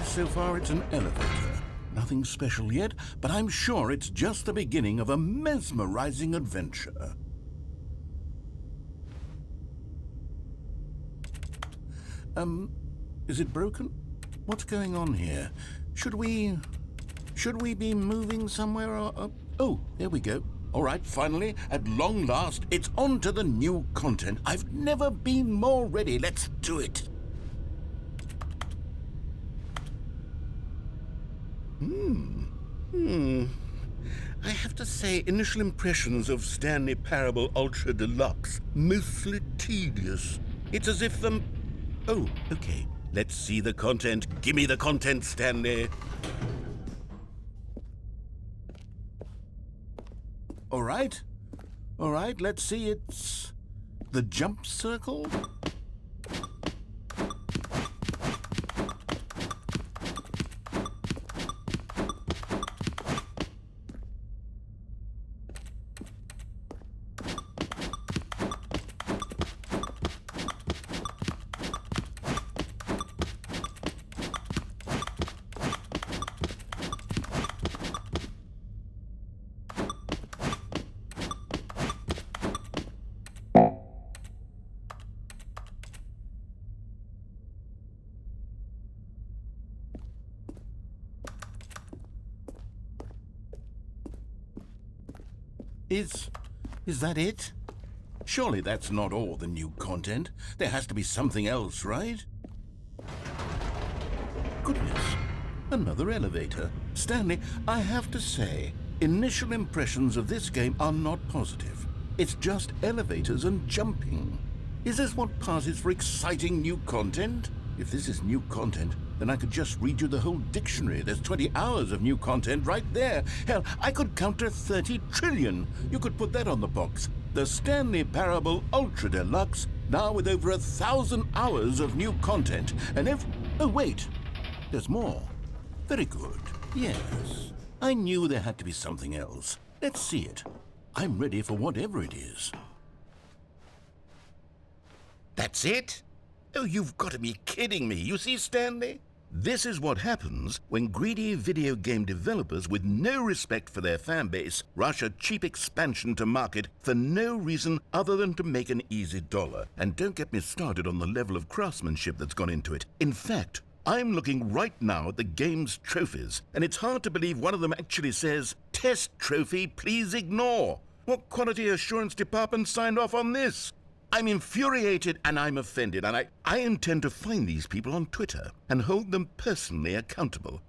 Okay, so far it's an elevator. Nothing special yet, but I'm sure it's just the beginning of a mesmerizing adventure. Is it broken? What's going on here? Should we be moving somewhere or... Oh, there we go. All right, finally, at long last, it's on to the new content. I've never been more ready. Let's do it. I have to say, initial impressions of Stanley Parable Ultra Deluxe, mostly tedious. It's as if the... Oh, okay. Let's see the content. Give me the content, Stanley. All right, let's see. It's the jump circle. Is that it? Surely that's not all the new content. There has to be something else, right? Goodness, another elevator. Stanley, I have to say, initial impressions of this game are not positive. It's just elevators and jumping. Is this what passes for exciting new content? If this is new content, then I could just read you the whole dictionary. There's 20 hours of new content right there. Hell, I could count to 30 trillion. You could put that on the box. The Stanley Parable Ultra Deluxe, now with over 1,000 hours of new content. And oh, wait, there's more. Very good. Yes, I knew there had to be something else. Let's see it. I'm ready for whatever it is. That's it? Oh, you've got to be kidding me. You see, Stanley? This is what happens when greedy video game developers with no respect for their fan base rush a cheap expansion to market for no reason other than to make an easy dollar. And don't get me started on the level of craftsmanship that's gone into it. In fact, I'm looking right now at the game's trophies, and it's hard to believe one of them actually says, "Test trophy, please ignore." What quality assurance department signed off on this? I'm infuriated and I'm offended, and I intend to find these people on Twitter and hold them personally accountable.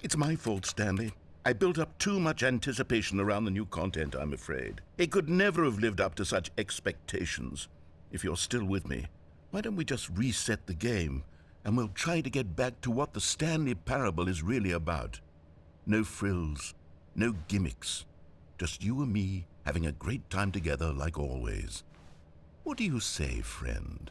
It's my fault, Stanley. I built up too much anticipation around the new content, I'm afraid. It could never have lived up to such expectations. If you're still with me, why don't we just reset the game and we'll try to get back to what the Stanley Parable is really about. No frills, no gimmicks, just you and me having a great time together like always. What do you say, friend?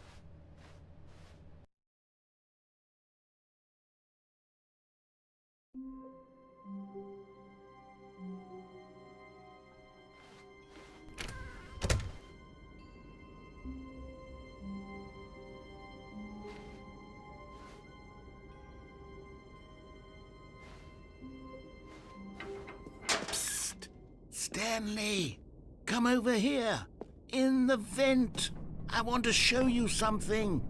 Psst! Stanley! Come over here! In the vent! I want to show you something!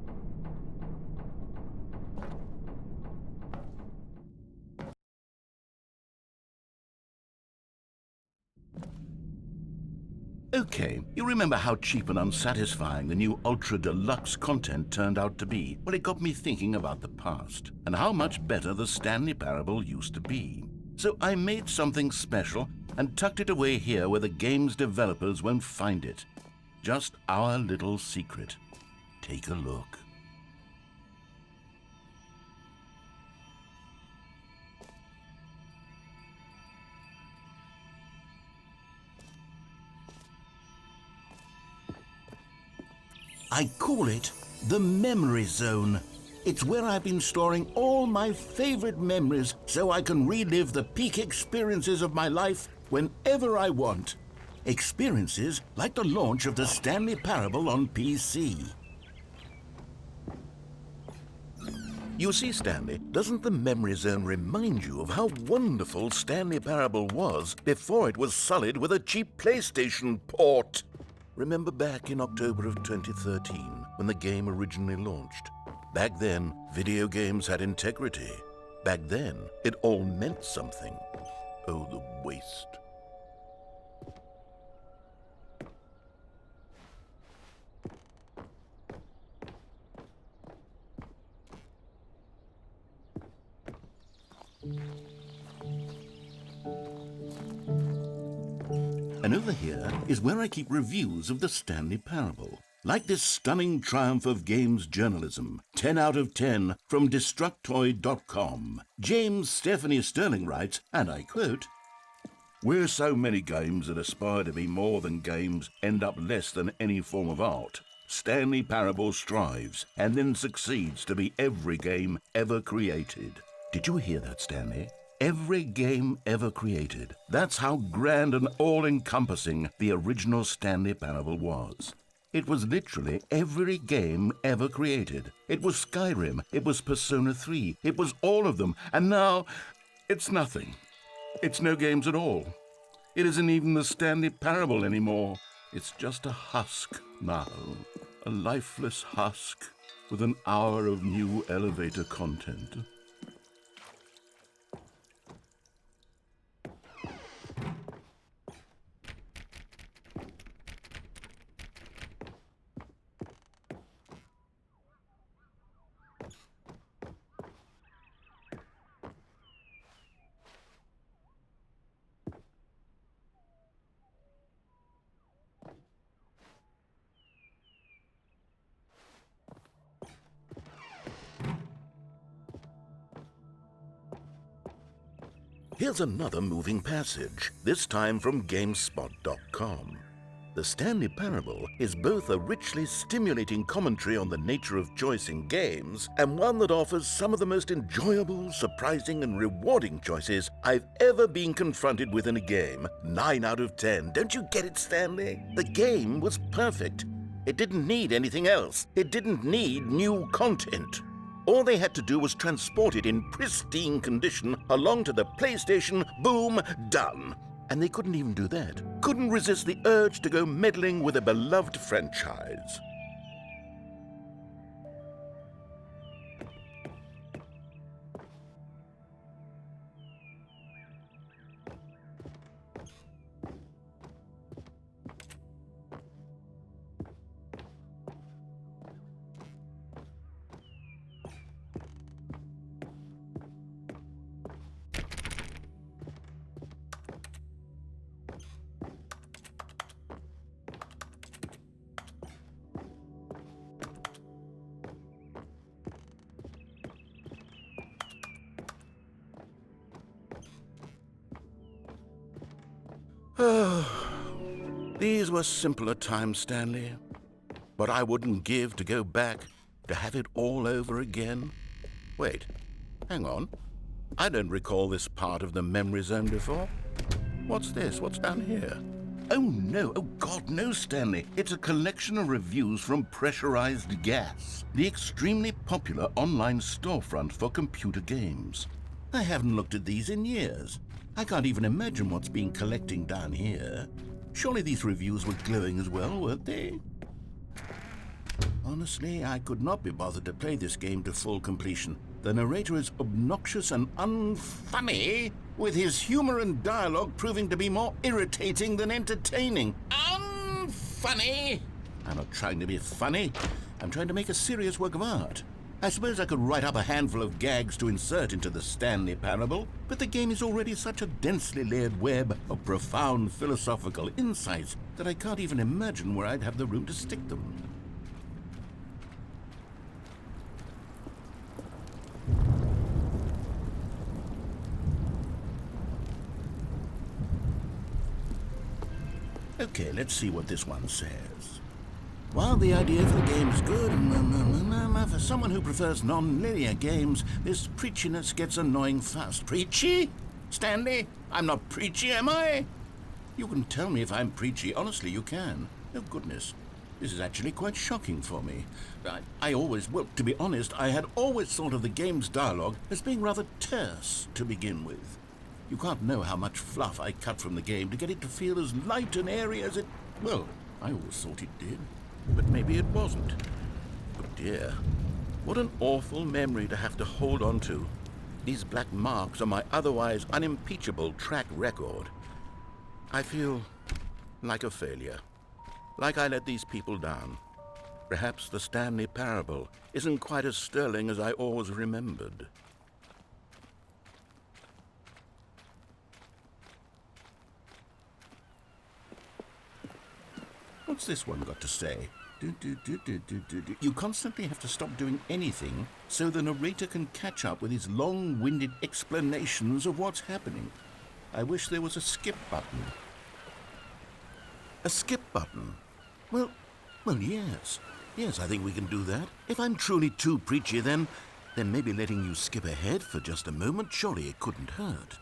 Okay, you remember how cheap and unsatisfying the new Ultra Deluxe content turned out to be? Well, it got me thinking about the past, and how much better the Stanley Parable used to be. So I made something special and tucked it away here where the game's developers won't find it. Just our little secret. Take a look. I call it the Memory Zone. It's where I've been storing all my favorite memories so I can relive the peak experiences of my life whenever I want. Experiences like the launch of the Stanley Parable on PC. You see, Stanley, doesn't the memory zone remind you of how wonderful Stanley Parable was before it was sullied with a cheap PlayStation port? Remember back in October of 2013, when the game originally launched? Back then, video games had integrity. Back then, it all meant something. Oh, the waste. And over here is where I keep reviews of the Stanley Parable. Like this stunning triumph of games journalism, 10 out of 10 from Destructoid.com. James Stephanie Sterling writes, and I quote, "Where so many games that aspire to be more than games end up less than any form of art, Stanley Parable strives and then succeeds to be every game ever created." Did you hear that, Stanley? Every game ever created. That's how grand and all-encompassing the original Stanley Parable was. It was literally every game ever created. It was Skyrim, it was Persona 3, it was all of them, and now it's nothing. It's no games at all. It isn't even the Stanley Parable anymore. It's just a husk now, a lifeless husk with an hour of new elevator content. Here's another moving passage, this time from GameSpot.com. The Stanley Parable is both a richly stimulating commentary on the nature of choice in games and one that offers some of the most enjoyable, surprising, and rewarding choices I've ever been confronted with in a game. 9 out of 10. Don't you get it, Stanley? The game was perfect. It didn't need anything else. It didn't need new content. All they had to do was transport it in pristine condition along to the PlayStation, boom, done. And they couldn't even do that. Couldn't resist the urge to go meddling with a beloved franchise. These were simpler times, Stanley. But I wouldn't give to go back to have it all over again. Wait, hang on. I don't recall this part of the memory zone before. What's this? What's down here? Oh no, oh God, no, Stanley. It's a collection of reviews from Pressurized Gas, the extremely popular online storefront for computer games. I haven't looked at these in years. I can't even imagine what's been collecting down here. Surely these reviews were glowing as well, weren't they? Honestly, I could not be bothered to play this game to full completion. The narrator is obnoxious and unfunny, with his humor and dialogue proving to be more irritating than entertaining. Unfunny! I'm not trying to be funny. I'm trying to make a serious work of art. I suppose I could write up a handful of gags to insert into the Stanley Parable, but the game is already such a densely layered web of profound philosophical insights that I can't even imagine where I'd have the room to stick them. Okay, let's see what this one says. While the idea for the game is good, for someone who prefers non-linear games, this preachiness gets annoying fast. Preachy? Stanley, I'm not preachy, am I? You can tell me if I'm preachy. Honestly, you can. Oh, goodness. This is actually quite shocking for me. Well, to be honest, I had always thought of the game's dialogue as being rather terse to begin with. You can't know how much fluff I cut from the game to get it to feel as light and airy as it... Well, I always thought it did, but maybe it wasn't. Oh dear, what an awful memory to have to hold on to. These black marks on my otherwise unimpeachable track record. I feel like a failure. Like I let these people down. Perhaps the Stanley parable isn't quite as sterling as I always remembered. What's this one got to say? You constantly have to stop doing anything so the narrator can catch up with his long-winded explanations of what's happening. I wish there was a skip button. A skip button? Well, yes. Yes, I think we can do that. If I'm truly too preachy, then maybe letting you skip ahead for just a moment, surely it couldn't hurt.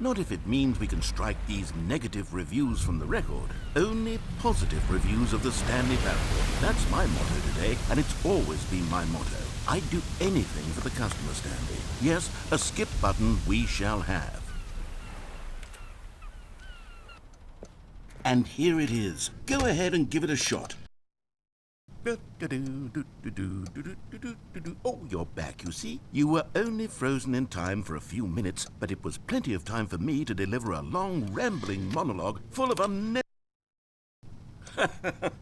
Not if it means we can strike these negative reviews from the record. Only positive reviews of the Stanley parable. That's my motto today, and it's always been my motto. I'd do anything for the customer, Stanley. Yes, a skip button we shall have. And here it is. Go ahead and give it a shot. Oh, you're back, you see. You were only frozen in time for a few minutes, but it was plenty of time for me to deliver a long, rambling monologue full of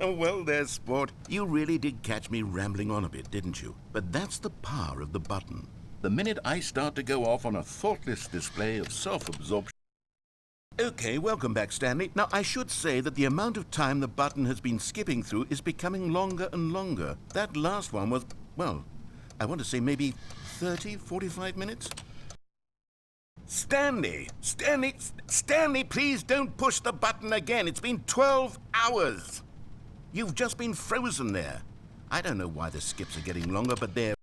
Well, there, sport. You really did catch me rambling on a bit, didn't you? But that's the power of the button. The minute I start to go off on a thoughtless display of self-absorption... Okay, welcome back, Stanley. Now, I should say that the amount of time the button has been skipping through is becoming longer and longer. That last one was, well, I want to say maybe 30, 45 minutes? Stanley, please don't push the button again. It's been 12 hours. You've just been frozen there. I don't know why the skips are getting longer, but they're...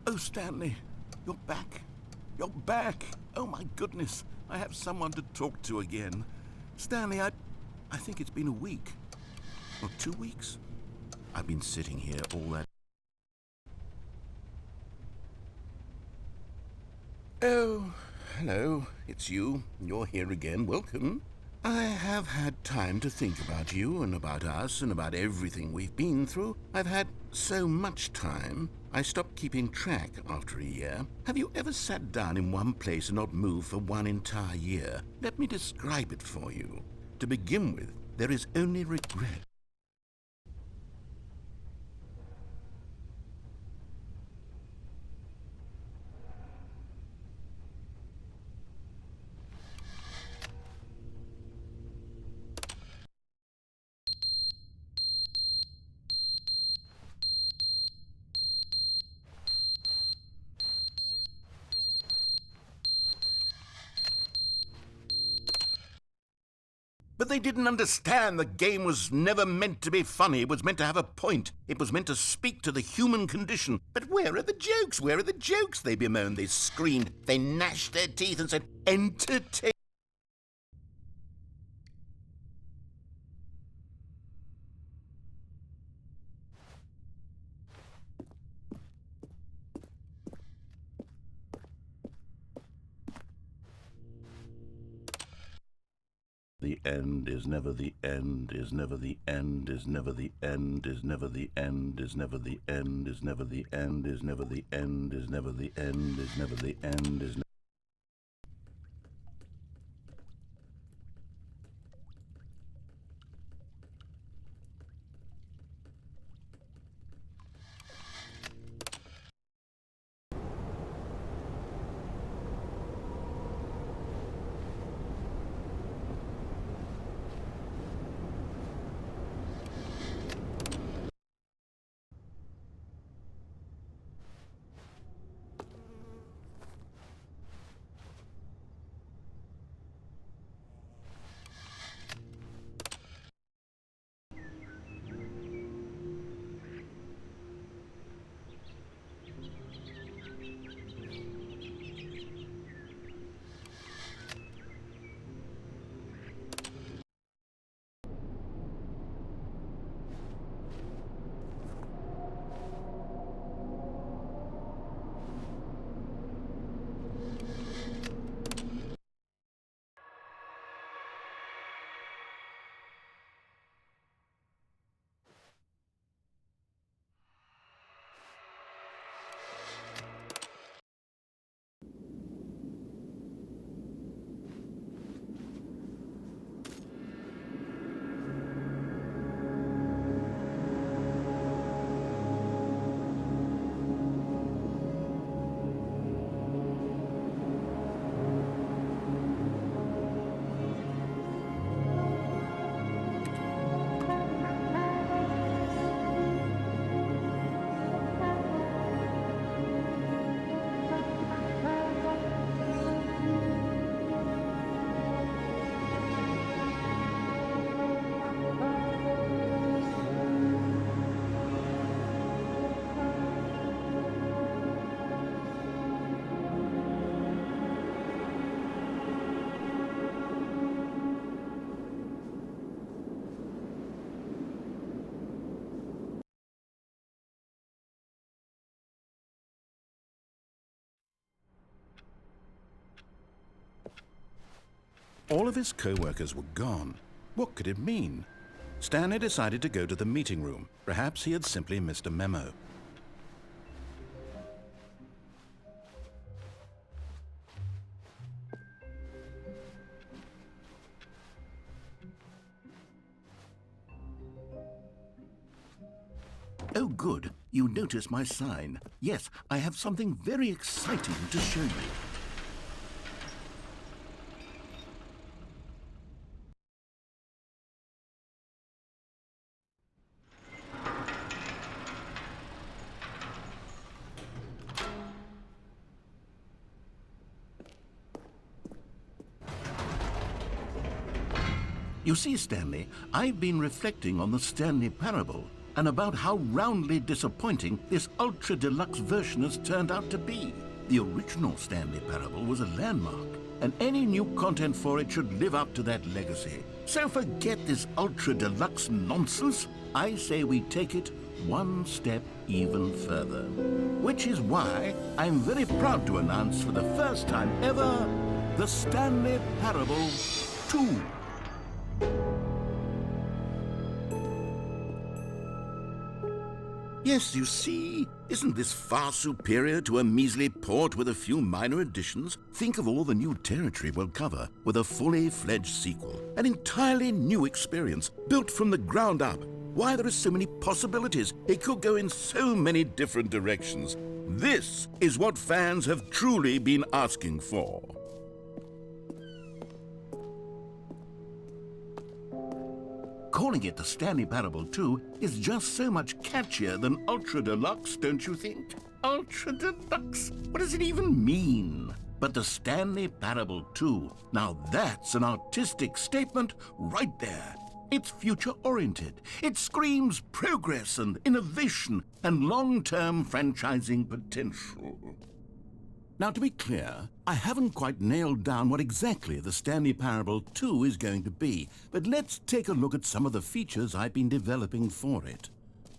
Oh, Stanley, you're back. You're back. Oh, my goodness. I have someone to talk to again. Stanley, I think it's been a week. Or 2 weeks. I've been sitting here all that... Oh, hello. It's you. You're here again. Welcome. I have had time to think about you and about us and about everything we've been through. I've had so much time. I stopped keeping track after a year. Have you ever sat down in one place and not moved for one entire year? Let me describe it for you. To begin with, there is only regret. But they didn't understand the game was never meant to be funny. It was meant to have a point. It was meant to speak to the human condition. But where are the jokes? Where are the jokes? They bemoaned, they screamed, they gnashed their teeth and said, entertain. The end is never the end, is never the end, is never the end, is never the end, is never the end, is never the end, is never the end, is never the end, is never the end, is never... All of his co-workers were gone. What could it mean? Stanley decided to go to the meeting room. Perhaps he had simply missed a memo. Oh, good. You notice my sign. Yes, I have something very exciting to show you. You see, Stanley, I've been reflecting on the Stanley parable and about how roundly disappointing this ultra deluxe version has turned out to be. The original Stanley parable was a landmark, and any new content for it should live up to that legacy. So forget this ultra deluxe nonsense. I say we take it one step even further. Which is why I'm very proud to announce for the first time ever, the Stanley Parable 2. Yes, you see, isn't this far superior to a measly port with a few minor additions? Think of all the new territory we'll cover with a fully fledged sequel. An entirely new experience, built from the ground up. Why, there are so many possibilities. It could go in so many different directions. This is what fans have truly been asking for. Calling it the Stanley Parable 2 is just so much catchier than Ultra Deluxe, don't you think? Ultra Deluxe? What does it even mean? But the Stanley Parable 2, now that's an artistic statement right there. It's future-oriented. It screams progress and innovation and long-term franchising potential. Now, to be clear, I haven't quite nailed down what exactly the Stanley Parable 2 is going to be, but let's take a look at some of the features I've been developing for it.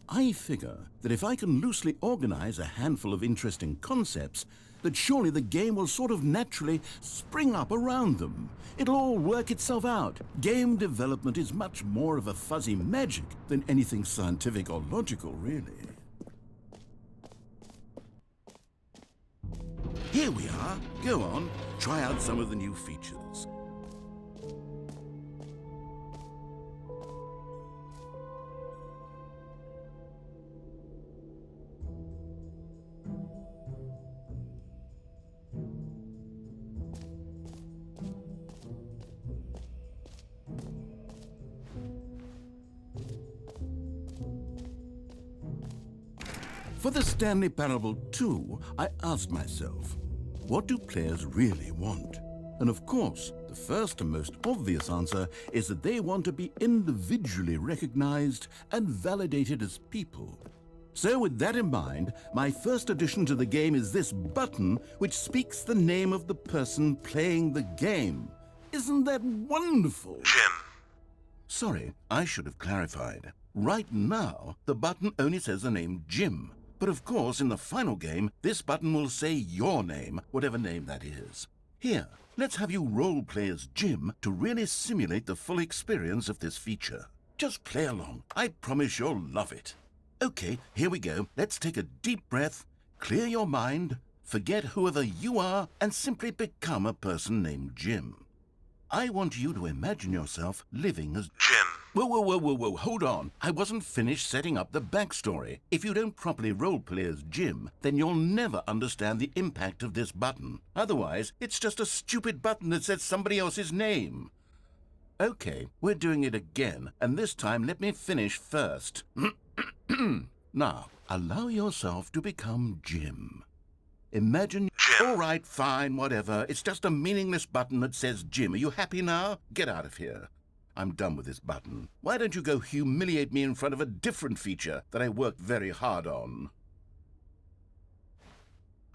I figure that if I can loosely organize a handful of interesting concepts, that surely the game will sort of naturally spring up around them. It'll all work itself out. Game development is much more of a fuzzy magic than anything scientific or logical, really. Here we are. Go on, try out some of the new features. For the Stanley Parable 2, I asked myself, what do players really want? And of course, the first and most obvious answer is that they want to be individually recognized and validated as people. So with that in mind, my first addition to the game is this button which speaks the name of the person playing the game. Isn't that wonderful? Jim. Sorry, I should have clarified. Right now, the button only says the name Jim. But of course, in the final game, this button will say your name, whatever name that is. Here, let's have you role-play as Jim to really simulate the full experience of this feature. Just play along. I promise you'll love it. Okay, here we go. Let's take a deep breath, clear your mind, forget whoever you are, and simply become a person named Jim. I want you to imagine yourself living as Jim. Whoa, hold on. I wasn't finished setting up the backstory. If you don't properly roleplay as Jim, then you'll never understand the impact of this button. Otherwise, it's just a stupid button that says somebody else's name. Okay, we're doing it again, and this time let me finish first. Now, allow yourself to become Jim. Imagine... Jim. All right, fine, whatever. It's just a meaningless button that says Jim. Are you happy now? Get out of here. I'm done with this button. Why don't you go humiliate me in front of a different feature that I worked very hard on?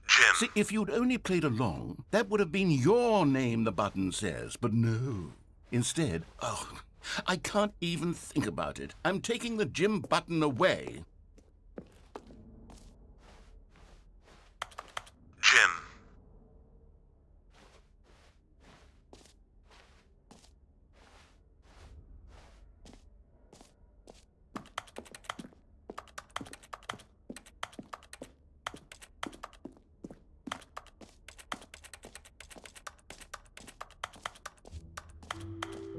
Jim. See, if you'd only played along, that would have been your name the button says, but no. Instead, I can't even think about it. I'm taking the Jim button away. Jim.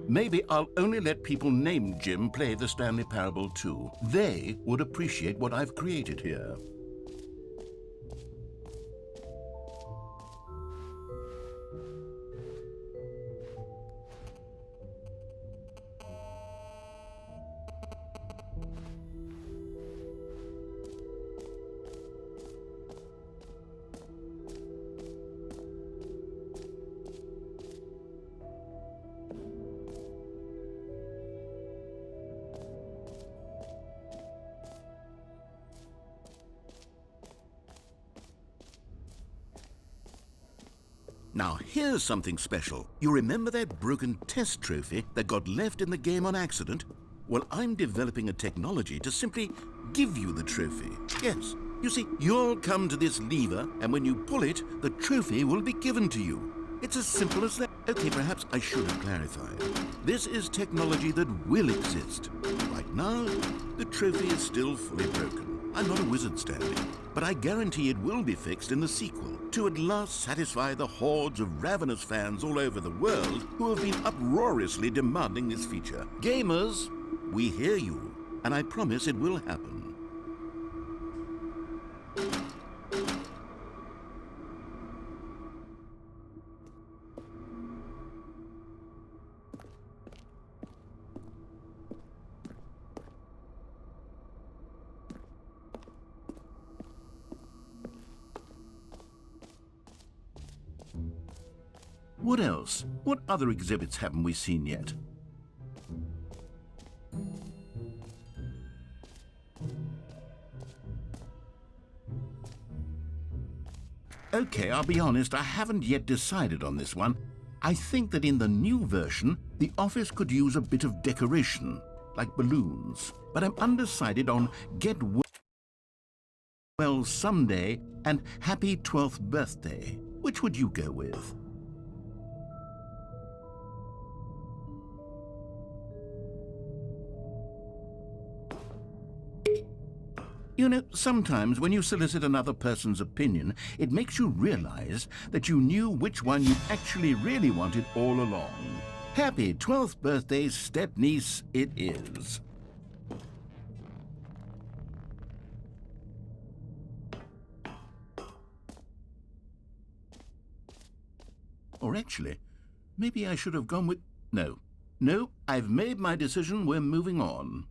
maybe I'll only let people named Jim play the Stanley Parable too. They would appreciate what I've created here. Now, here's something special. You remember that broken test trophy that got left in the game on accident? Well, I'm developing a technology to simply give you the trophy. Yes. You see, you'll come to this lever, and when you pull it, the trophy will be given to you. It's as simple as that. Okay, perhaps I should have clarified. This is technology that will exist. Right now, the trophy is still fully broken. I'm not a wizard, Stanley, but I guarantee it will be fixed in the sequel to at last satisfy the hordes of ravenous fans all over the world who have been uproariously demanding this feature. Gamers, we hear you, and I promise it will happen. What else? What other exhibits haven't we seen yet? Okay, I'll be honest, I haven't yet decided on this one. I think that in the new version, the office could use a bit of decoration, like balloons. But I'm undecided on Get Well Someday and Happy 12th Birthday. Which would you go with? You know, sometimes when you solicit another person's opinion, it makes you realize that you knew which one you actually really wanted all along. Happy 12th birthday, step-niece, it is. Or actually, maybe I should have gone with... No, I've made my decision, we're moving on.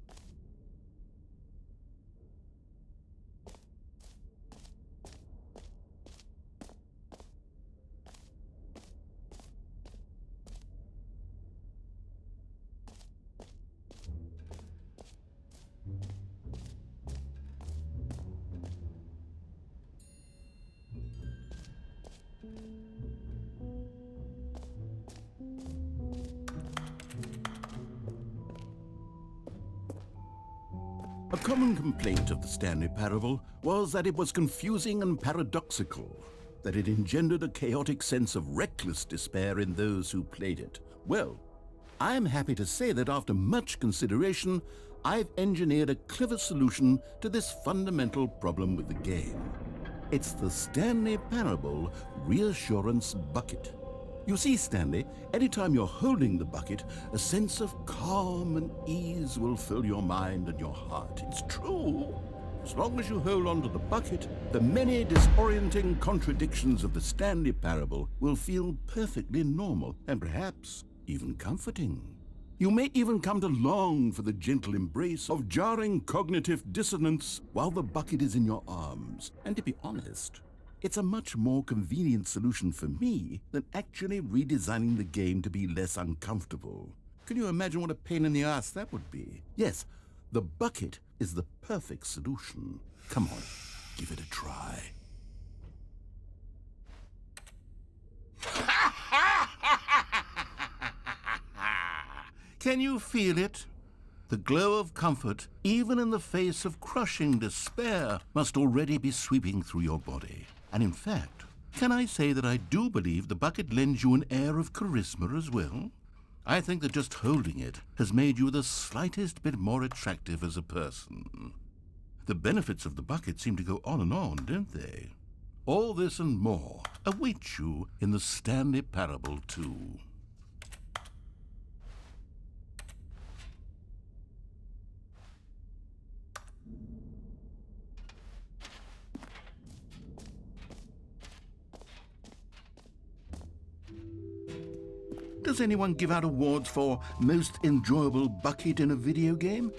A common complaint of the Stanley Parable was that it was confusing and paradoxical, that it engendered a chaotic sense of reckless despair in those who played it. Well, I'm happy to say that after much consideration, I've engineered a clever solution to this fundamental problem with the game. It's the Stanley Parable Reassurance Bucket. You see, Stanley, anytime you're holding the bucket, a sense of calm and ease will fill your mind and your heart. It's true. As long as you hold on to the bucket, the many disorienting contradictions of the Stanley Parable will feel perfectly normal and perhaps even comforting. You may even come to long for the gentle embrace of jarring cognitive dissonance while the bucket is in your arms. And to be honest, it's a much more convenient solution for me than actually redesigning the game to be less uncomfortable. Can you imagine what a pain in the ass that would be? Yes, the bucket is the perfect solution. Come on, give it a try. Can you feel it? The glow of comfort, even in the face of crushing despair, must already be sweeping through your body. And in fact, can I say that I do believe the bucket lends you an air of charisma as well? I think that just holding it has made you the slightest bit more attractive as a person. The benefits of the bucket seem to go on, don't they? All this and more await you in the Stanley Parable 2. Does anyone give out awards for most enjoyable bucket in a video game?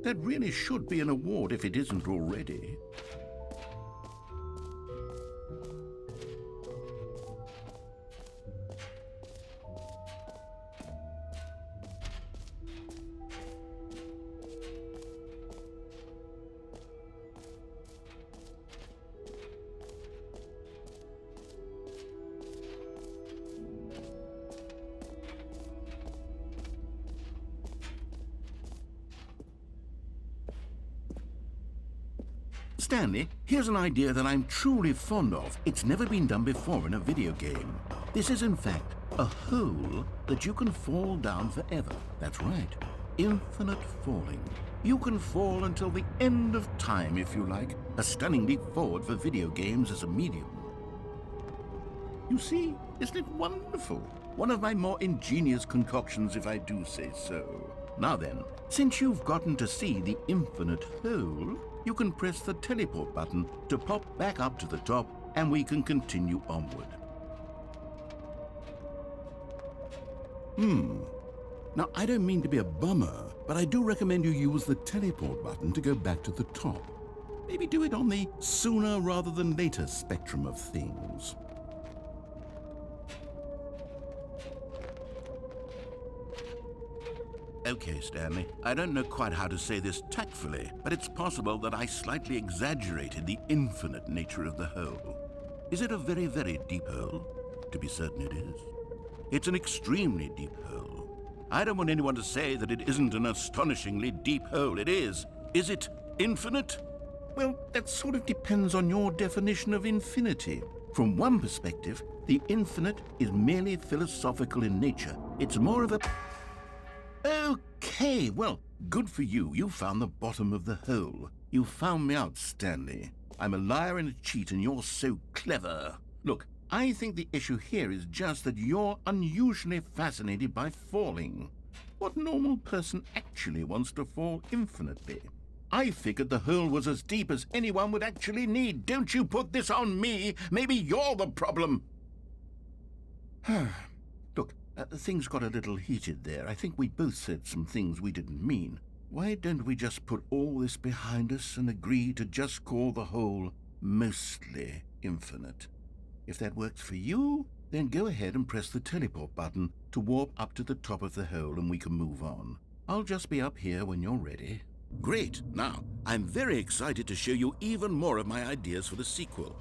That really should be an award if it isn't already. Stanley, here's an idea that I'm truly fond of. It's never been done before in a video game. This is, in fact, a hole that you can fall down forever. That's right. Infinite falling. You can fall until the end of time, if you like. A stunning leap forward for video games as a medium. You see, isn't it wonderful? One of my more ingenious concoctions, if I do say so. Now then, since you've gotten to see the infinite hole, you can press the teleport button to pop back up to the top, and we can continue onward. Now, I don't mean to be a bummer, but I do recommend you use the teleport button to go back to the top. Maybe do it on the sooner rather than later spectrum of things. Okay, Stanley, I don't know quite how to say this tactfully, but it's possible that I slightly exaggerated the infinite nature of the hole. Is it a very, very deep hole? To be certain it is. It's an extremely deep hole. I don't want anyone to say that it isn't an astonishingly deep hole. It is. Is it infinite? Well, that sort of depends on your definition of infinity. From one perspective, the infinite is merely philosophical in nature. It's more of a... Okay, well, good for you. You found the bottom of the hole. You found me out, Stanley. I'm a liar and a cheat, and you're so clever. Look, I think the issue here is just that you're unusually fascinated by falling. What normal person actually wants to fall infinitely? I figured the hole was as deep as anyone would actually need. Don't you put this on me. Maybe you're the problem. Look, things got a little heated there. I think we both said some things we didn't mean. Why don't we just put all this behind us and agree to just call the hole mostly infinite? If that works for you, then go ahead and press the teleport button to warp up to the top of the hole and we can move on. I'll just be up here when you're ready. Great. Now, I'm very excited to show you even more of my ideas for the sequel.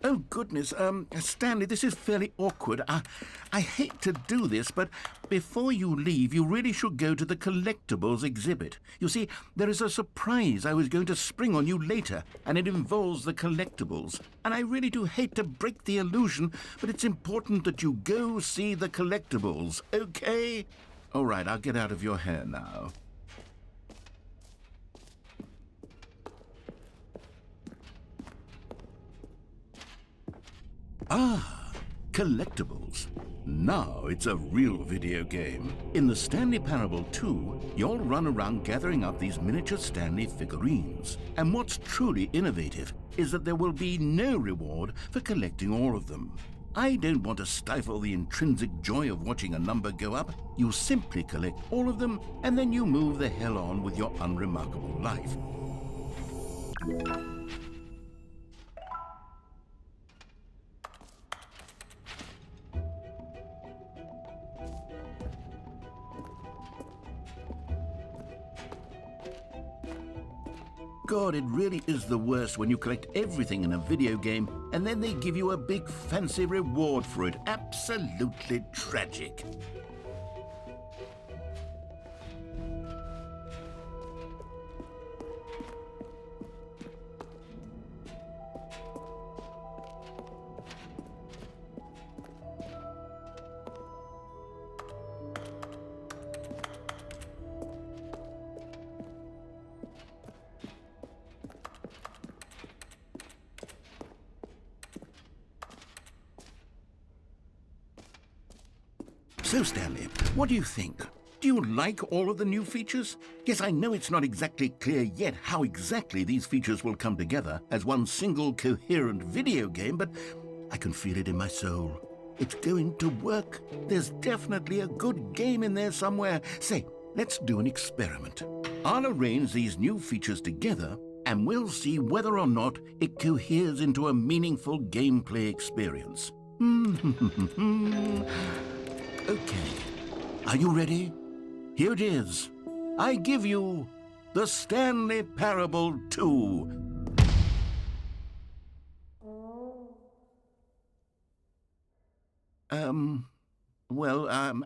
Oh, goodness, Stanley, this is fairly awkward. I hate to do this, but before you leave, you really should go to the collectibles exhibit. You see, there is a surprise I was going to spring on you later, and it involves the collectibles. And I really do hate to break the illusion, but it's important that you go see the collectibles, okay? All right, I'll get out of your hair now. Ah, collectibles. Now it's a real video game. In the Stanley Parable 2, you'll run around gathering up these miniature Stanley figurines. And what's truly innovative is that there will be no reward for collecting all of them. I don't want to stifle the intrinsic joy of watching a number go up. You simply collect all of them, and then you move the hell on with your unremarkable life. God, it really is the worst when you collect everything in a video game and then they give you a big fancy reward for it. Absolutely tragic. So, Stanley, what do you think? Do you like all of the new features? Yes, I know it's not exactly clear yet how exactly these features will come together as one single coherent video game, but I can feel it in my soul. It's going to work. There's definitely a good game in there somewhere. Say, let's do an experiment. I'll arrange these new features together and we'll see whether or not it coheres into a meaningful gameplay experience. Okay, are you ready? Here it is. I give you the Stanley Parable 2.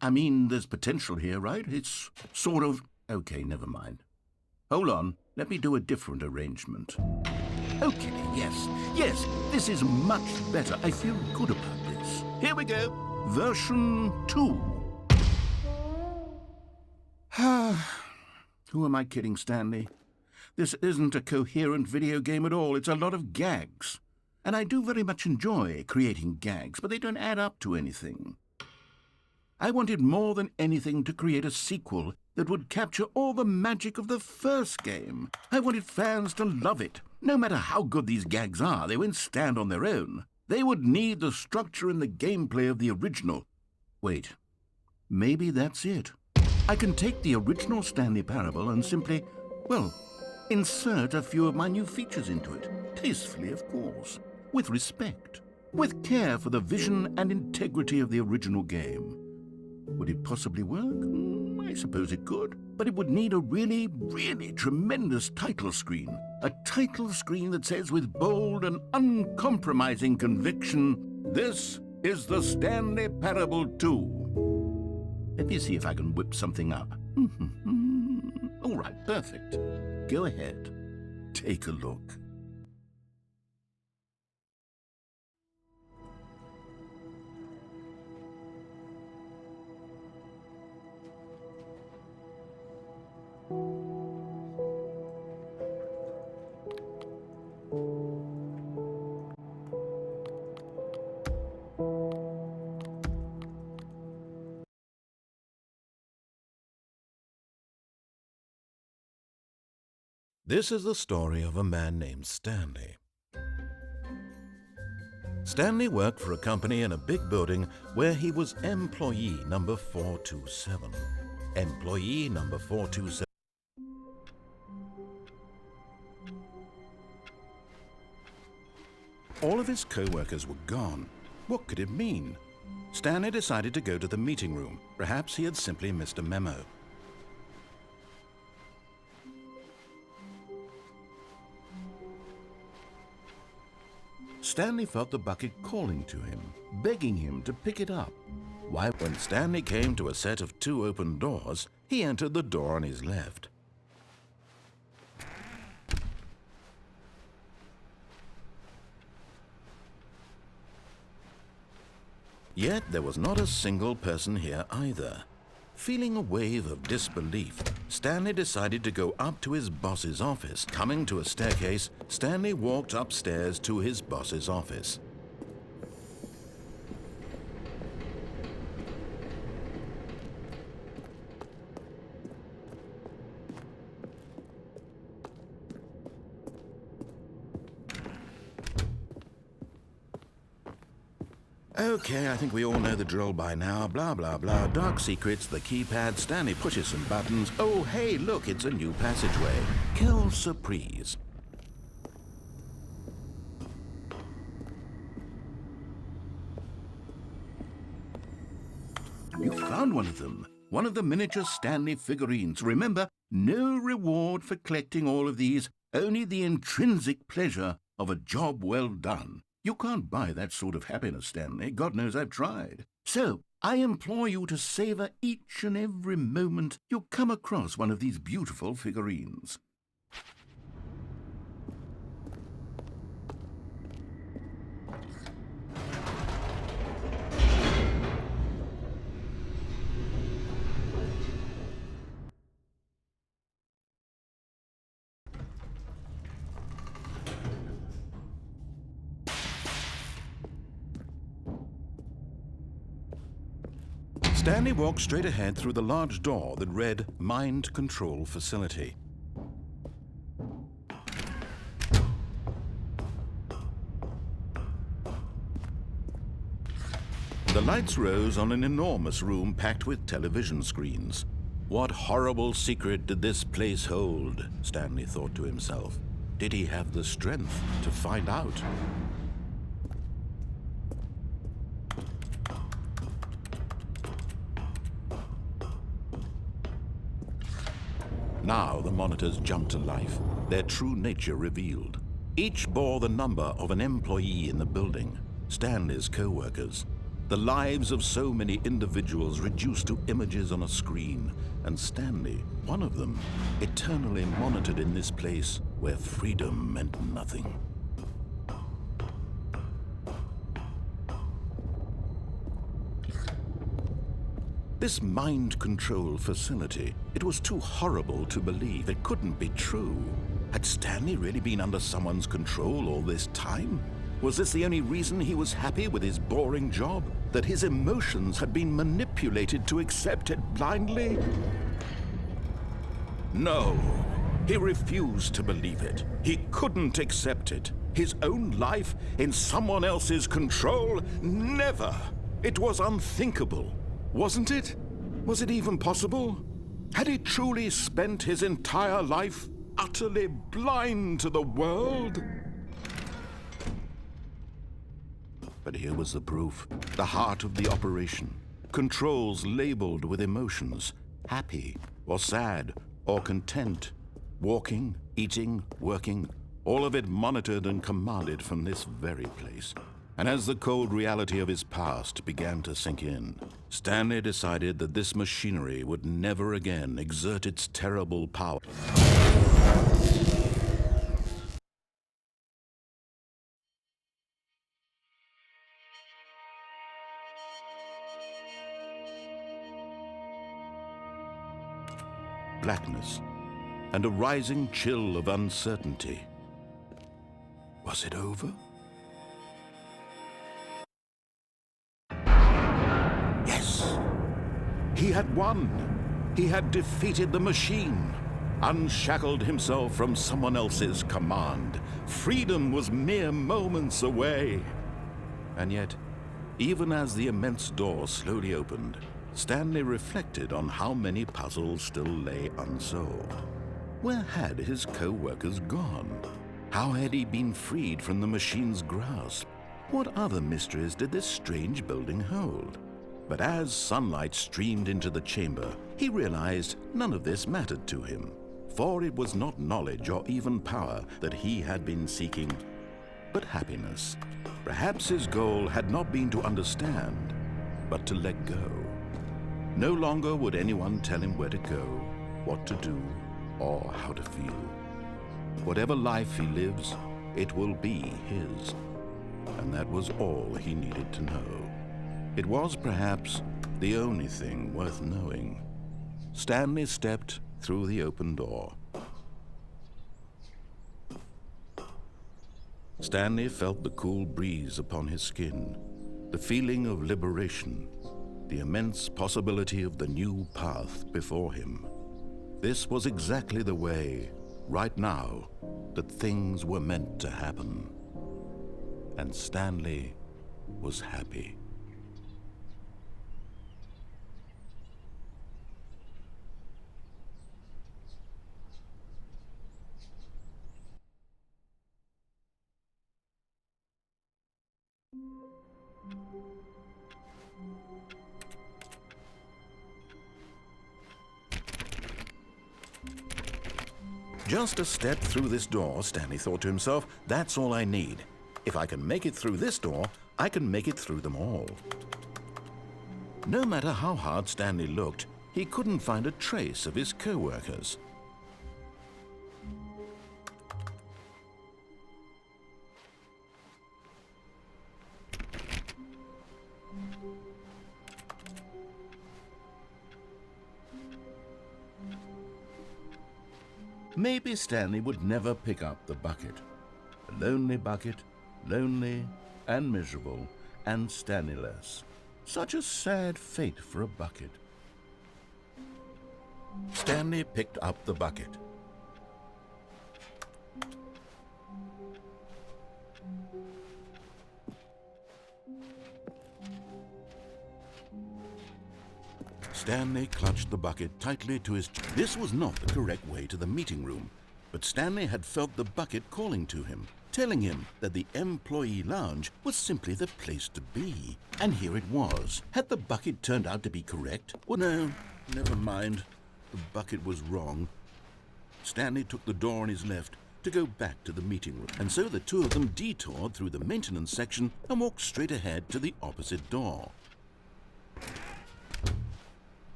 I mean, there's potential here, right? It's sort of... Okay, never mind. Hold on, let me do a different arrangement. Okay, yes, this is much better. I feel good about this. Here we go. Version 2. Who am I kidding, Stanley? This isn't a coherent video game at all. It's a lot of gags. And I do very much enjoy creating gags, but they don't add up to anything. I wanted more than anything to create a sequel that would capture all the magic of the first game. I wanted fans to love it. No matter how good these gags are, they won't stand on their own. They would need the structure and the gameplay of the original. Wait, maybe that's it. I can take the original Stanley Parable and simply, well, insert a few of my new features into it. Tastefully, of course. With respect. With care for the vision and integrity of the original game. Would it possibly work? I suppose it could. But it would need a really, really tremendous title screen. A title screen that says with bold and uncompromising conviction, "This is the Stanley Parable 2. Let me see if I can whip something up. All right, perfect. Go ahead. Take a look. This is the story of a man named Stanley. Stanley worked for a company in a big building where he was employee number 427. Employee number 427. All of his co-workers were gone. What could it mean? Stanley decided to go to the meeting room. Perhaps he had simply missed a memo. Stanley felt the bucket calling to him, begging him to pick it up. Why, when Stanley came to a set of 2 open doors, he entered the door on his left. Yet there was not a single person here either. Feeling a wave of disbelief, Stanley decided to go up to his boss's office. Coming to a staircase, Stanley walked upstairs to his boss's office. Okay, I think we all know the drill by now. Blah, blah, blah. Dark secrets, the keypad. Stanley pushes some buttons. Oh, hey, look, it's a new passageway. Quelle surprise. found one of them. One of the miniature Stanley figurines. Remember, no reward for collecting all of these, only the intrinsic pleasure of a job well done. You can't buy that sort of happiness, Stanley. God knows I've tried. So, I implore you to savor each and every moment you come across one of these beautiful figurines. Stanley walked straight ahead through the large door that read Mind Control Facility. The lights rose on an enormous room packed with television screens. What horrible secret did this place hold? Stanley thought to himself. Did he have the strength to find out? Now the monitors jumped to life, their true nature revealed. Each bore the number of an employee in the building, Stanley's co-workers. The lives of so many individuals reduced to images on a screen, and Stanley, one of them, eternally monitored in this place where freedom meant nothing. This mind control facility, it was too horrible to believe. It couldn't be true. Had Stanley really been under someone's control all this time? Was this the only reason he was happy with his boring job? That his emotions had been manipulated to accept it blindly? No, he refused to believe it. He couldn't accept it. His own life in someone else's control? Never! It was unthinkable. Wasn't it? Was it even possible? Had he truly spent his entire life utterly blind to the world? But here was the proof, the heart of the operation. Controls labeled with emotions, happy or sad or content. Walking, eating, working, all of it monitored and commanded from this very place. And as the cold reality of his past began to sink in, Stanley decided that this machinery would never again exert its terrible power. Blackness and a rising chill of uncertainty. Was it over? He had won. He had defeated the machine, unshackled himself from someone else's command. Freedom was mere moments away. And yet, even as the immense door slowly opened, Stanley reflected on how many puzzles still lay unsolved. Where had his co-workers gone? How had he been freed from the machine's grasp? What other mysteries did this strange building hold? But as sunlight streamed into the chamber, he realized none of this mattered to him, for it was not knowledge or even power that he had been seeking, but happiness. Perhaps his goal had not been to understand, but to let go. No longer would anyone tell him where to go, what to do, or how to feel. Whatever life he lives, it will be his. And that was all he needed to know. It was perhaps the only thing worth knowing. Stanley stepped through the open door. Stanley felt the cool breeze upon his skin, the feeling of liberation, the immense possibility of the new path before him. This was exactly the way, right now, that things were meant to happen. And Stanley was happy. Just a step through this door, Stanley thought to himself, that's all I need. If I can make it through this door, I can make it through them all. No matter how hard Stanley looked, he couldn't find a trace of his co-workers. Maybe Stanley would never pick up the bucket. A lonely bucket, lonely and miserable and Stanley-less. Such a sad fate for a bucket. Stanley picked up the bucket. Stanley clutched the bucket tightly to his chest. This was not the correct way to the meeting room, but Stanley had felt the bucket calling to him, telling him that the employee lounge was simply the place to be. And here it was. Had the bucket turned out to be correct? Well, no, never mind. The bucket was wrong. Stanley took the door on his left to go back to the meeting room, and so the two of them detoured through the maintenance section and walked straight ahead to the opposite door.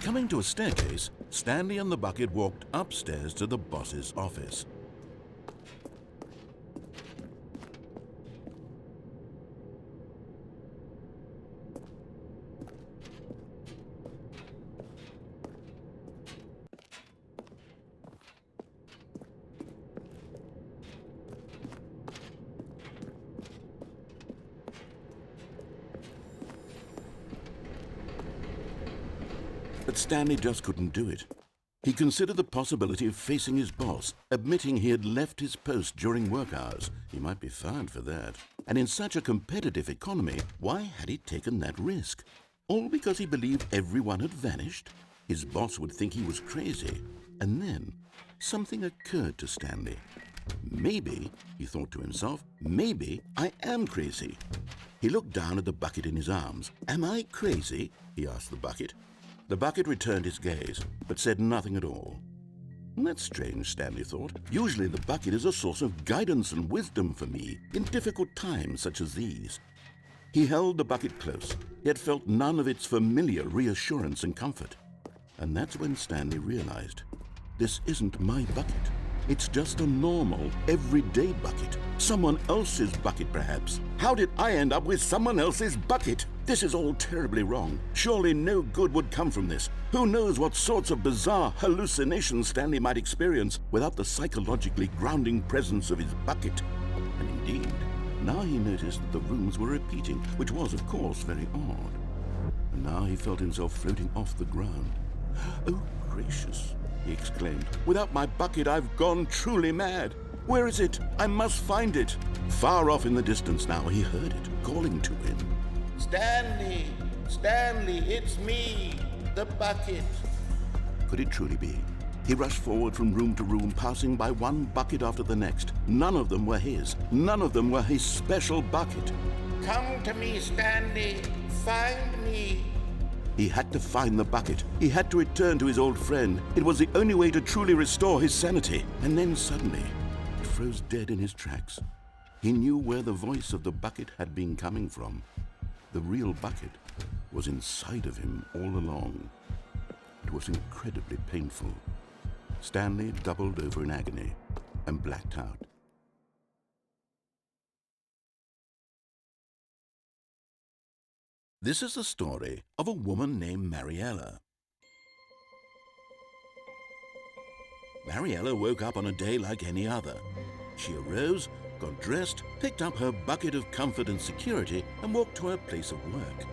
Coming to a staircase, Stanley and the bucket walked upstairs to the boss's office. But Stanley just couldn't do it. He considered the possibility of facing his boss, admitting he had left his post during work hours. He might be fined for that. And in such a competitive economy, why had he taken that risk? All because he believed everyone had vanished? His boss would think he was crazy. And then something occurred to Stanley. Maybe, he thought to himself, maybe I am crazy. He looked down at the bucket in his arms. Am I crazy? He asked the bucket. The bucket returned his gaze, but said nothing at all. That's strange, Stanley thought. Usually the bucket is a source of guidance and wisdom for me in difficult times such as these. He held the bucket close, yet felt none of its familiar reassurance and comfort. And that's when Stanley realized, this isn't my bucket. It's just a normal, everyday bucket. Someone else's bucket, perhaps. How did I end up with someone else's bucket? This is all terribly wrong. Surely no good would come from this. Who knows what sorts of bizarre hallucinations Stanley might experience without the psychologically grounding presence of his bucket. And indeed, now he noticed that the rooms were repeating, which was, of course, very odd. And now he felt himself floating off the ground. Oh, gracious, he exclaimed. Without my bucket, I've gone truly mad. Where is it? I must find it. Far off in the distance now, he heard it, calling to him. Stanley! Stanley, it's me, the bucket. Could it truly be? He rushed forward from room to room, passing by one bucket after the next. None of them were his. None of them were his special bucket. Come to me, Stanley. Find me. He had to find the bucket. He had to return to his old friend. It was the only way to truly restore his sanity. And then suddenly, he froze dead in his tracks. He knew where the voice of the bucket had been coming from. The real bucket was inside of him all along. It was incredibly painful. Stanley doubled over in agony and blacked out. This is the story of a woman named Mariella. Mariella woke up on a day like any other. She arose, got dressed, picked up her bucket of comfort and security, and walked to her place of work.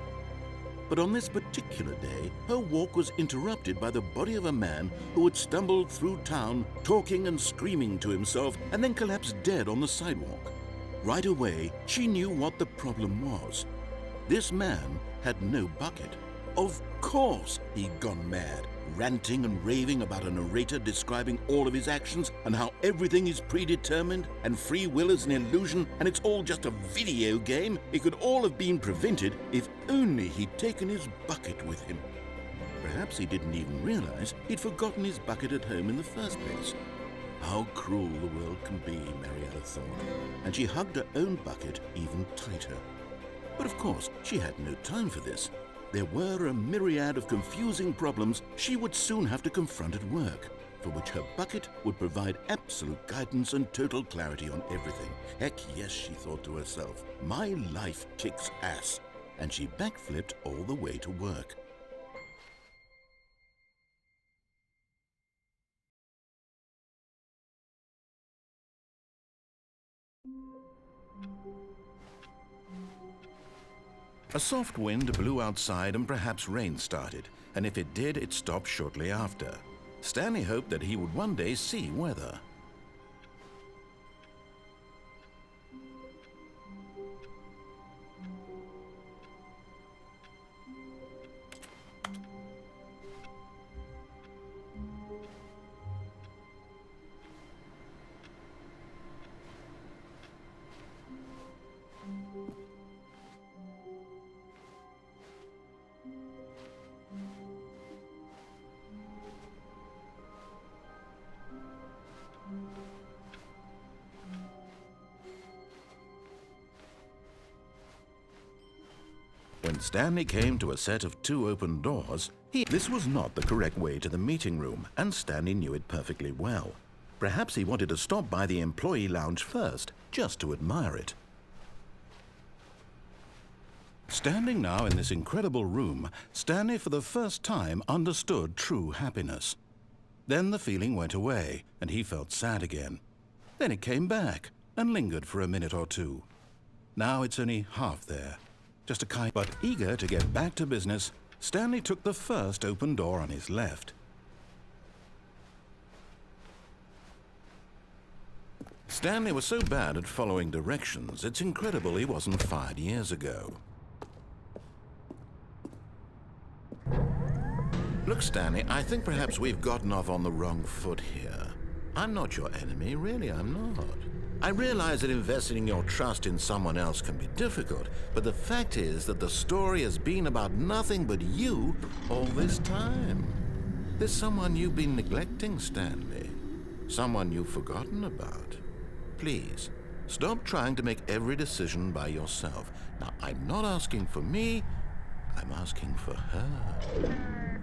But on this particular day, her walk was interrupted by the body of a man who had stumbled through town, talking and screaming to himself, and then collapsed dead on the sidewalk. Right away, she knew what the problem was. This man had no bucket. Of course he'd gone mad, ranting and raving about a narrator describing all of his actions and how everything is predetermined and free will is an illusion and it's all just a video game. It could all have been prevented if only he'd taken his bucket with him. Perhaps he didn't even realize he'd forgotten his bucket at home in the first place. How cruel the world can be, Marietta thought, and she hugged her own bucket even tighter. But of course, she had no time for this. There were a myriad of confusing problems she would soon have to confront at work, for which her bucket would provide absolute guidance and total clarity on everything. Heck yes, she thought to herself, my life kicks ass. And she backflipped all the way to work. A soft wind blew outside and perhaps rain started, and if it did, it stopped shortly after. Stanley hoped that he would one day see weather. When Stanley came to a set of 2 open doors, this was not the correct way to the meeting room, and Stanley knew it perfectly well. Perhaps he wanted to stop by the employee lounge first, just to admire it. Standing now in this incredible room, Stanley for the first time understood true happiness. Then the feeling went away, and he felt sad again. Then it came back, and lingered for a minute or two. Now it's only half there. Just a kind, but eager to get back to business, Stanley took the first open door on his left. Stanley was so bad at following directions, it's incredible he wasn't fired years ago. Look, Stanley, I think perhaps we've gotten off on the wrong foot here. I'm not your enemy, really, I'm not. I realize that investing your trust in someone else can be difficult, but the fact is that the story has been about nothing but you all this time. There's someone you've been neglecting, Stanley. Someone you've forgotten about. Please, stop trying to make every decision by yourself. Now, I'm not asking for me, I'm asking for her.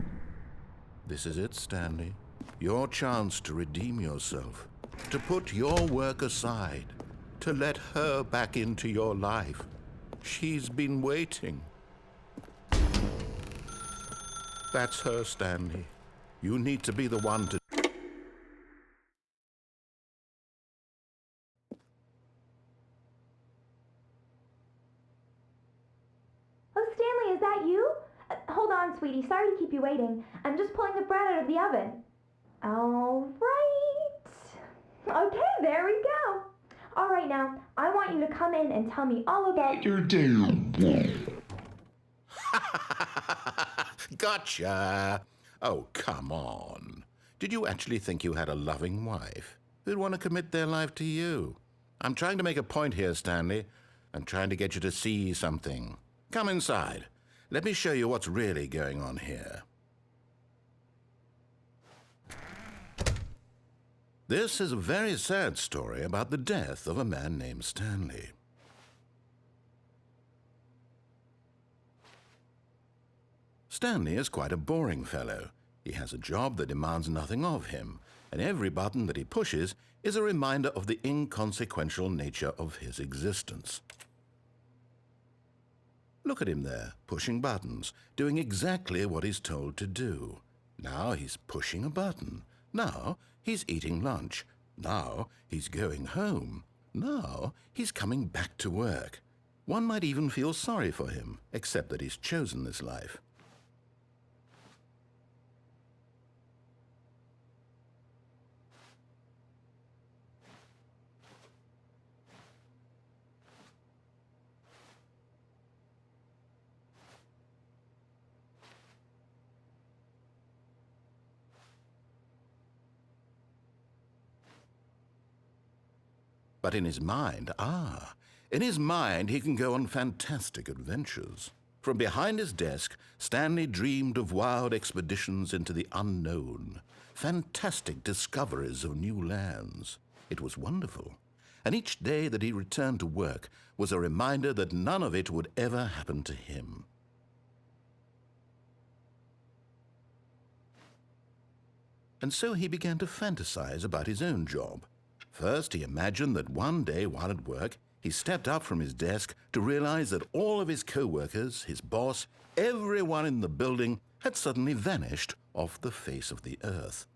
This is it, Stanley. Your chance to redeem yourself. To put your work aside, to let her back into your life. She's been waiting. That's her, Stanley. You need to be the one to... Oh, Stanley, is that you? Hold on, sweetie. Sorry to keep you waiting. I'm just pulling the bread out of the oven. All right. Okay, there we go. All right, now, I want you to come in and tell me all about your day. Gotcha. Oh, come on. Did you actually think you had a loving wife who'd want to commit their life to you? I'm trying to make a point here, Stanley. I'm trying to get you to see something. Come inside. Let me show you what's really going on here. This is a very sad story about the death of a man named Stanley. Stanley is quite a boring fellow. He has a job that demands nothing of him, and every button that he pushes is a reminder of the inconsequential nature of his existence. Look at him there, pushing buttons, doing exactly what he's told to do. Now he's pushing a button. Now he's eating lunch. Now he's going home. Now he's coming back to work. One might even feel sorry for him, except that he's chosen this life. But in his mind, he can go on fantastic adventures. From behind his desk, Stanley dreamed of wild expeditions into the unknown, fantastic discoveries of new lands. It was wonderful, and each day that he returned to work was a reminder that none of it would ever happen to him. And so he began to fantasize about his own job. First, he imagined that one day while at work, he stepped up from his desk to realize that all of his co-workers, his boss, everyone in the building had suddenly vanished off the face of the earth.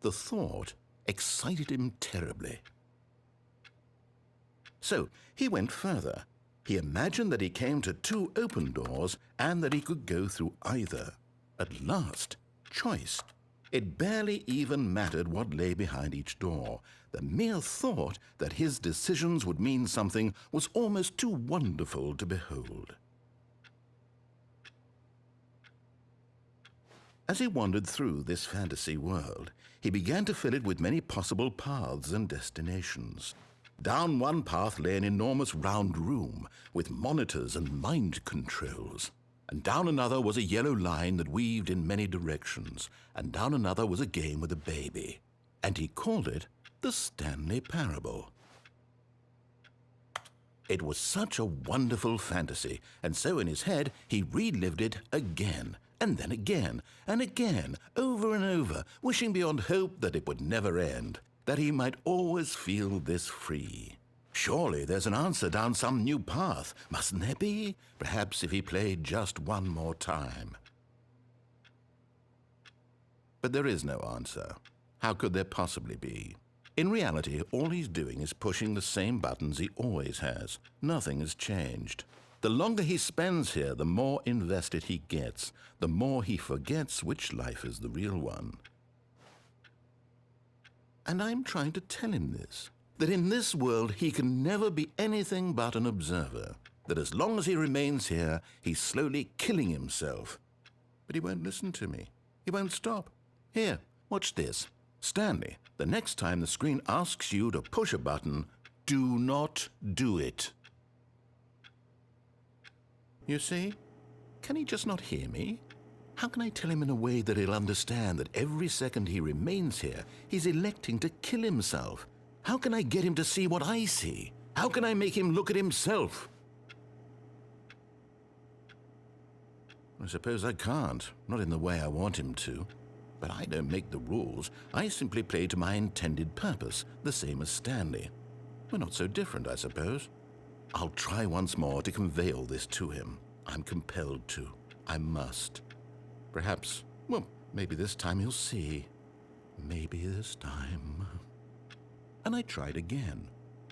The thought excited him terribly. So he went further. He imagined that he came to two open doors and that he could go through either. At last, choice. It barely even mattered what lay behind each door. The mere thought that his decisions would mean something was almost too wonderful to behold. As he wandered through this fantasy world, he began to fill it with many possible paths and destinations. Down one path lay an enormous round room with monitors and mind controls. And down another was a yellow line that weaved in many directions, and down another was a game with a baby. And he called it the Stanley Parable. It was such a wonderful fantasy, and so in his head he relived it again, and then again, and again, over and over, wishing beyond hope that it would never end, that he might always feel this free. Surely there's an answer down some new path, mustn't there be? Perhaps if he played just one more time. But there is no answer. How could there possibly be? In reality, all he's doing is pushing the same buttons he always has. Nothing has changed. The longer he spends here, the more invested he gets, the more he forgets which life is the real one. And I'm trying to tell him this, that in this world he can never be anything but an observer, that as long as he remains here, he's slowly killing himself. But he won't listen to me. He won't stop. Here, watch this. Stanley, the next time the screen asks you to push a button, do not do it. You see? Can he just not hear me? How can I tell him in a way that he'll understand that every second he remains here, he's electing to kill himself? How can I get him to see what I see? How can I make him look at himself? I suppose I can't, not in the way I want him to. But I don't make the rules. I simply play to my intended purpose, the same as Stanley. We're not so different, I suppose. I'll try once more to convey all this to him. I'm compelled to. I must. Perhaps, well, maybe this time he'll see. Maybe this time. And I tried again,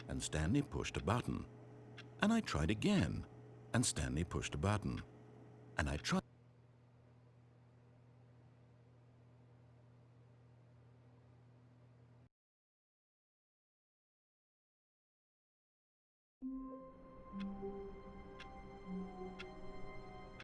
and Stanley pushed a button. And I tried again, and Stanley pushed a button. And I tried.